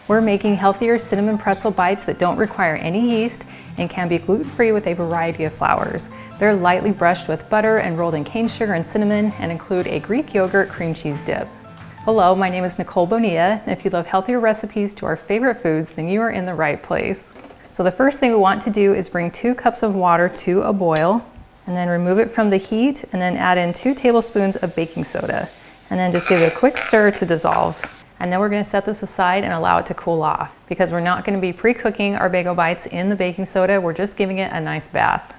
We're making healthier cinnamon pretzel bites that don't require any yeast and can be gluten-free with a variety of flours. They're lightly brushed with butter and rolled in cane sugar and cinnamon and include a Greek yogurt cream cheese dip. Hello, my name is Nicole Bonilla, and if you love healthier recipes to our favorite foods, then you are in the right place. So the first thing we want to do is bring 2 cups of water to a boil, and then remove it from the heat, and then add in 2 tablespoons of baking soda, and then just give it a quick stir to dissolve. And then we're going to set this aside and allow it to cool off, because we're not going to be pre-cooking our bagel bites in the baking soda, we're just giving it a nice bath.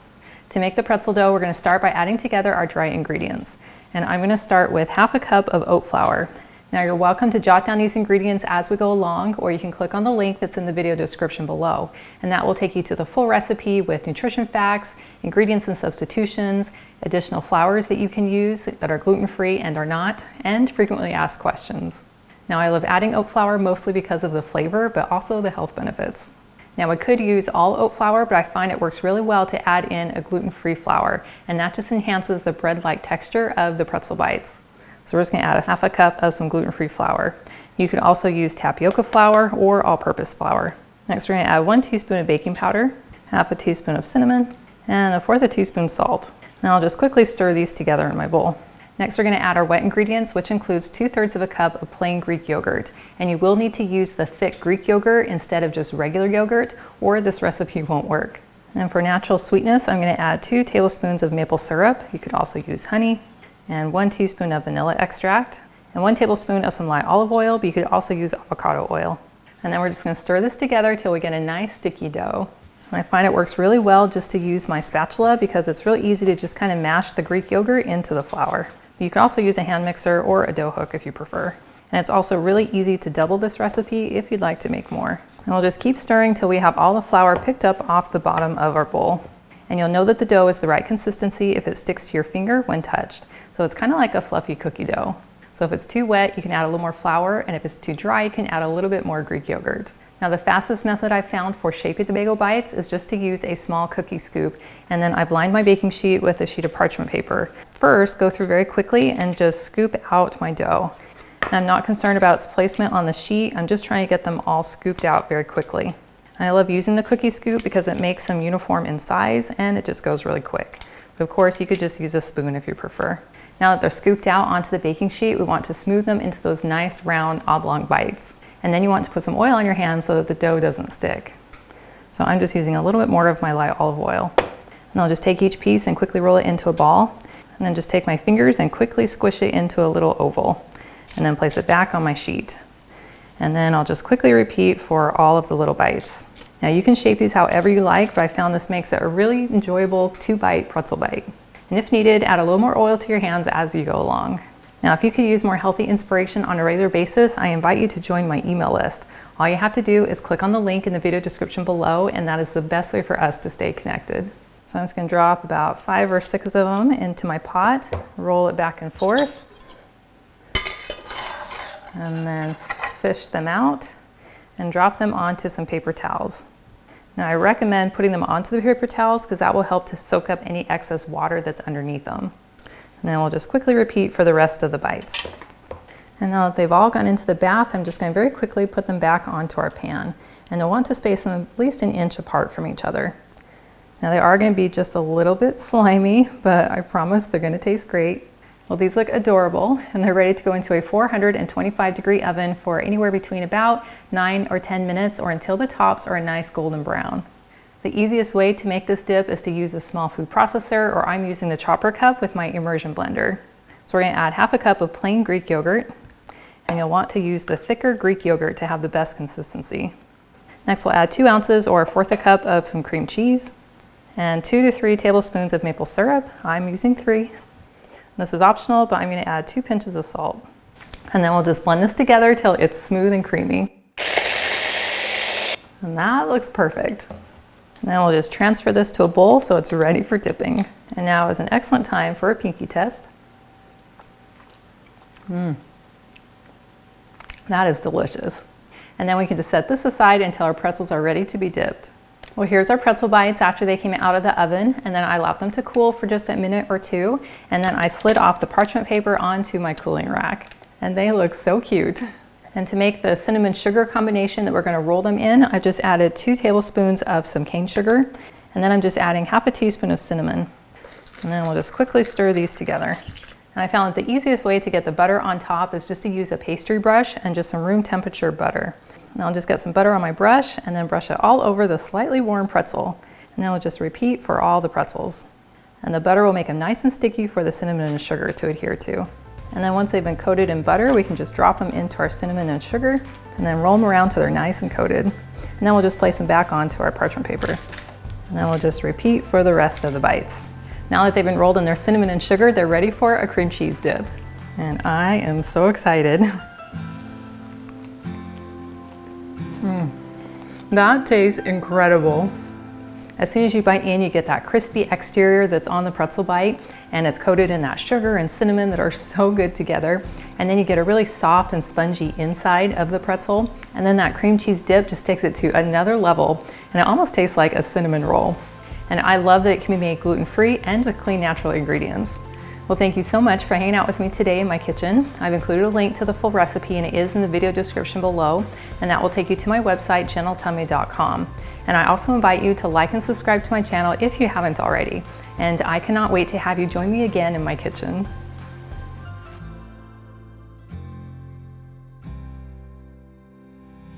To make the pretzel dough, we're going to start by adding together our dry ingredients. And I'm going to start with half a cup of oat flour. Now you're welcome to jot down these ingredients as we go along, or you can click on the link that's in the video description below. And that will take you to the full recipe with nutrition facts, ingredients and substitutions, additional flours that you can use that are gluten-free and are not, and frequently asked questions. Now I love adding oat flour mostly because of the flavor, but also the health benefits. Now I could use all oat flour, but I find it works really well to add in a gluten-free flour, and that just enhances the bread-like texture of the pretzel bites. So we're just going to add a half a cup of some gluten-free flour. You could also use tapioca flour or all-purpose flour. Next we're going to add 1 teaspoon of baking powder, half a teaspoon of cinnamon, and 1/4 teaspoon salt. Now I'll just quickly stir these together in my bowl. Next we're going to add our wet ingredients, which includes 2/3 of a cup of plain Greek yogurt. And you will need to use the thick Greek yogurt instead of just regular yogurt, or this recipe won't work. And for natural sweetness, I'm going to add 2 tablespoons of maple syrup. You could also use honey, and 1 teaspoon of vanilla extract, and 1 tablespoon of some light olive oil, but you could also use avocado oil. And then we're just going to stir this together till we get a nice sticky dough. And I find it works really well just to use my spatula because it's really easy to just kind of mash the Greek yogurt into the flour. You can also use a hand mixer or a dough hook if you prefer. And it's also really easy to double this recipe if you'd like to make more. And we'll just keep stirring till we have all the flour picked up off the bottom of our bowl. And you'll know that the dough is the right consistency if it sticks to your finger when touched. So it's kind of like a fluffy cookie dough. So if it's too wet, you can add a little more flour, and if it's too dry, you can add a little bit more Greek yogurt. Now the fastest method I've found for shaping the bagel bites is just to use a small cookie scoop, and then I've lined my baking sheet with a sheet of parchment paper. First, go through very quickly and just scoop out my dough. And I'm not concerned about its placement on the sheet, I'm just trying to get them all scooped out very quickly. And I love using the cookie scoop because it makes them uniform in size and it just goes really quick. But of course, you could just use a spoon if you prefer. Now that they're scooped out onto the baking sheet, we want to smooth them into those nice round oblong bites. And then you want to put some oil on your hands so that the dough doesn't stick. So I'm just using a little bit more of my light olive oil. And I'll just take each piece and quickly roll it into a ball. And then just take my fingers and quickly squish it into a little oval. And then place it back on my sheet. And then I'll just quickly repeat for all of the little bites. Now you can shape these however you like, but I found this makes it a really enjoyable 2-bite pretzel bite. And if needed, add a little more oil to your hands as you go along. Now, if you could use more healthy inspiration on a regular basis, I invite you to join my email list. All you have to do is click on the link in the video description below, and that is the best way for us to stay connected. So I'm just going to drop about 5 or 6 of them into my pot, roll it back and forth, and then fish them out and drop them onto some paper towels. Now I recommend putting them onto the paper towels because that will help to soak up any excess water that's underneath them. And then we'll just quickly repeat for the rest of the bites. And now that they've all gone into the bath, I'm just going to very quickly put them back onto our pan. And you'll want to space them at least 1 inch apart from each other. Now they are going to be just a little bit slimy, but I promise they're going to taste great. Well, these look adorable, and they're ready to go into a 425-degree oven for anywhere between about 9 or 10 minutes, or until the tops are a nice golden brown. The easiest way to make this dip is to use a small food processor, or I'm using the chopper cup with my immersion blender. So we're going to add half a cup of plain Greek yogurt, and you'll want to use the thicker Greek yogurt to have the best consistency. Next we'll add 2 ounces or 1/4 a cup of some cream cheese, and 2 to 3 tablespoons of maple syrup. I'm using 3. This is optional, but I'm going to add 2 pinches of salt. And then we'll just blend this together till it's smooth and creamy. And that looks perfect. And then we'll just transfer this to a bowl so it's ready for dipping. And now is an excellent time for a pinky test. That is delicious. And then we can just set this aside until our pretzels are ready to be dipped. Well, here's our pretzel bites after they came out of the oven, and then I allowed them to cool for just a minute or 2, and then I slid off the parchment paper onto my cooling rack. And they look so cute. And to make the cinnamon sugar combination that we're going to roll them in, I've just added 2 tablespoons of some cane sugar, and then I'm just adding half a teaspoon of cinnamon. And then we'll just quickly stir these together. And I found that the easiest way to get the butter on top is just to use a pastry brush and just some room temperature butter. And I'll just get some butter on my brush and then brush it all over the slightly warm pretzel. And then we'll just repeat for all the pretzels. And the butter will make them nice and sticky for the cinnamon and sugar to adhere to. And then once they've been coated in butter, we can just drop them into our cinnamon and sugar and then roll them around till they're nice and coated. And then we'll just place them back onto our parchment paper. And then we'll just repeat for the rest of the bites. Now that they've been rolled in their cinnamon and sugar, they're ready for a cream cheese dip. And I am so excited. That tastes incredible. As soon as you bite in, you get that crispy exterior that's on the pretzel bite, and it's coated in that sugar and cinnamon that are so good together. And then you get a really soft and spongy inside of the pretzel. And then that cream cheese dip just takes it to another level, and it almost tastes like a cinnamon roll. And I love that it can be made gluten-free and with clean, natural ingredients. Well, thank you so much for hanging out with me today in my kitchen. I've included a link to the full recipe, and it is in the video description below, and that will take you to my website, gentletummy.com. And I also invite you to like and subscribe to my channel if you haven't already. And I cannot wait to have you join me again in my kitchen.